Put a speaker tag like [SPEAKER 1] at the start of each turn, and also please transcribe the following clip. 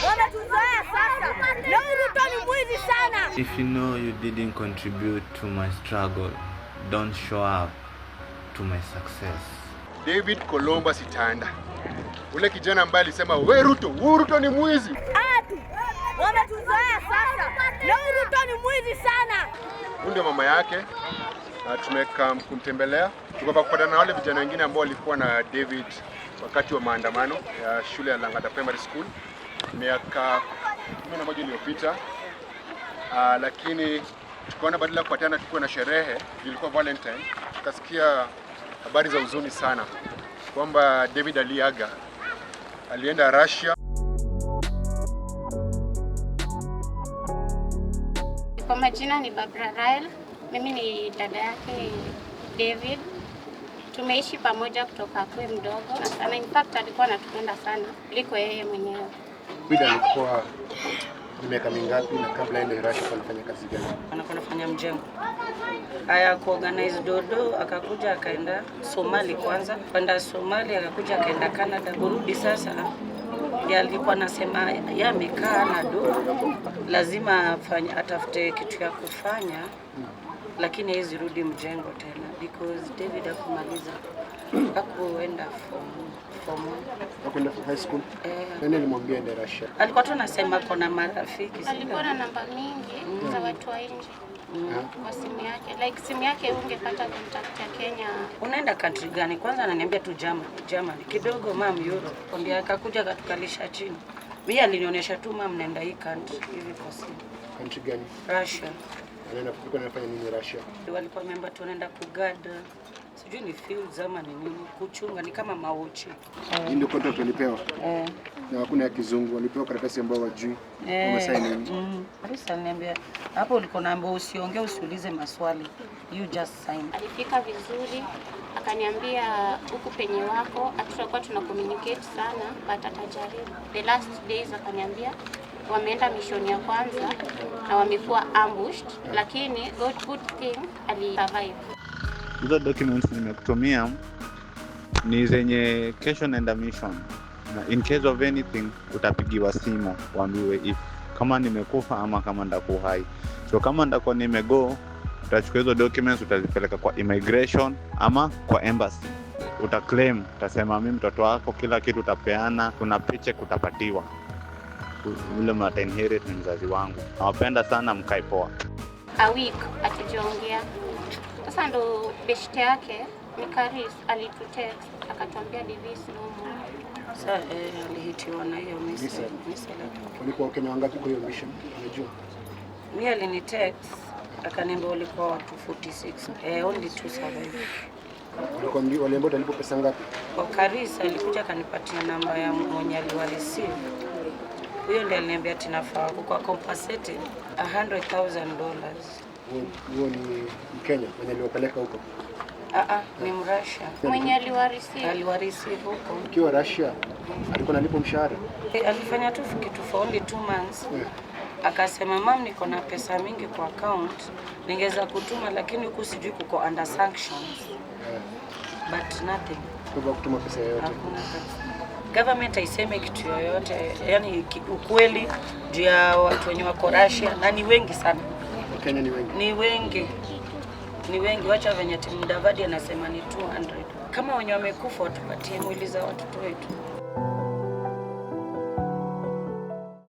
[SPEAKER 1] Wametuzoea sasa. Leo Ruto ni mwizi sana.
[SPEAKER 2] If you know you didn't contribute to my struggle, don't show up to my success.
[SPEAKER 3] David Kolomba Sitanda. Ule kijana ambaye alisema we Ruto ni mwizi.
[SPEAKER 1] Wametuzoea sasa. Leo Ruto ni mwizi sana.
[SPEAKER 3] Ndio mama yake. Tumeka kumtembelea. Tukapa kupatana na wale vijana wengine ambao walikuwa na David wakati wa maandamano ya shule ya Langata Primary School miaka 11 iliyopita. Lakini tukaona badala ya kupatana tukuwe na sherehe, ilikuwa Valentine. Tukasikia habari za huzuni sana kwamba David aliaga, alienda Russia.
[SPEAKER 4] Kwa majina ni Barbara Rael, mimi ni dada yake David. Tumeishi pamoja kutoka akue mdogo na sana, in fact alikuwa anatupenda sana kuliko yeye mwenyewe.
[SPEAKER 3] David alikuwa miaka mingapi na kabla aende Russia alifanya kazi gani?
[SPEAKER 5] Anafanya mjengo. Aya kuorganize dodo, akakuja akaenda Somali kwanza. Kwenda Somali akakuja akaenda Canada, kurudi sasa. Ndiye alikuwa anasema yeye amekaa na dodo, lazima atafute kitu ya kufanya. Lakini hizi rudi mjengo tena because David hakumaliza. Hakuenda
[SPEAKER 3] hakwenda high school. Nani alimwambia ende Russia?
[SPEAKER 5] Alikuwa tu anasema kuna marafiki.
[SPEAKER 4] Alikuwa na namba mingi za watu wa nje. Kwa simu yake. Like simu yake ungepata contact ya Kenya.
[SPEAKER 5] Unaenda country gani? Kwanza ananiambia tu Germany. Kidogo mam Europe. Ndio akakuja akatukalisha chini. Mimi alinionyesha tu mam naenda hii country hivi kwa simu.
[SPEAKER 3] Country gani?
[SPEAKER 5] Russia.
[SPEAKER 3] Anaenda anafanya nini Russia?
[SPEAKER 5] Walikuwa member tunaenda kugada. Sijui ni fields ama ni nini, kuchunga ni kama mauchi.
[SPEAKER 3] Ndio contract walipewa. Na hakuna ya kizungu, walipewa karatasi ambayo wajui. Wamesaini nini?
[SPEAKER 5] Alisa aliniambia hapo ulikuwa naomba usiongee usiulize maswali. You just sign.
[SPEAKER 4] Alifika vizuri, akaniambia huku penye wako hatutakuwa tuna communicate sana, but atajaribu. The last days akaniambia wameenda mission ya kwanza na wamekuwa ambushed, lakini good thing alisurvive.
[SPEAKER 2] Hizo documents nimekutumia ni zenye kesho naenda mission. Na in case of anything utapigiwa simu waambiwe if kama nimekufa ama kama ndako hai. So kama ndako nimego, utachukua hizo documents utazipeleka kwa immigration ama kwa embassy. Utaclaim, utasema mimi mtoto wako kila kitu utapeana, kuna paycheck utapatiwa. Ule mata inherit ni mzazi wangu. Nawapenda sana, mkae poa.
[SPEAKER 4] A week atujiongea. Sasa ndo beshte yake ni Karis alitutext akatuambia Davis no.
[SPEAKER 5] Sasa alihitiwa na hiyo message.
[SPEAKER 3] Walikuwa Kenya wangapi kwa hiyo mission? Unajua?
[SPEAKER 5] Mimi alinitext akaniambia walikuwa watu 46. Only 2 survived.
[SPEAKER 3] Walikuwa waliambia utalipa pesa ngapi?
[SPEAKER 5] Kwa Karis alikuja akanipatia namba ya mwenye aliwareceive. Huyo ndiye aliniambia tinafaa kwa compensated $100,000.
[SPEAKER 3] Huo ni Mkenya mwenye aliwapeleka huko?
[SPEAKER 5] Ni Mrussia.
[SPEAKER 4] Mwenye aliwareceive
[SPEAKER 5] huko.
[SPEAKER 3] Ukiwa Russia alikuwa analipa mshahara?
[SPEAKER 5] Alifanya tu kitu for only 2 months. Akasema mam, niko na pesa mingi kwa account, ningeweza kutuma lakini huku sijui kuko under sanctions. But nothing.
[SPEAKER 3] Kwa kutuma pesa yoyote?
[SPEAKER 5] Government haiseme kitu yoyote, yani ukweli juu ya watu wenye wako Russia na ni wengi sana.
[SPEAKER 3] Kenya ni wengi.
[SPEAKER 5] Ni wengi, wacha venye Mudavadi anasema ni 200. Kama wenye wamekufa watupatie mwili za watoto wetu.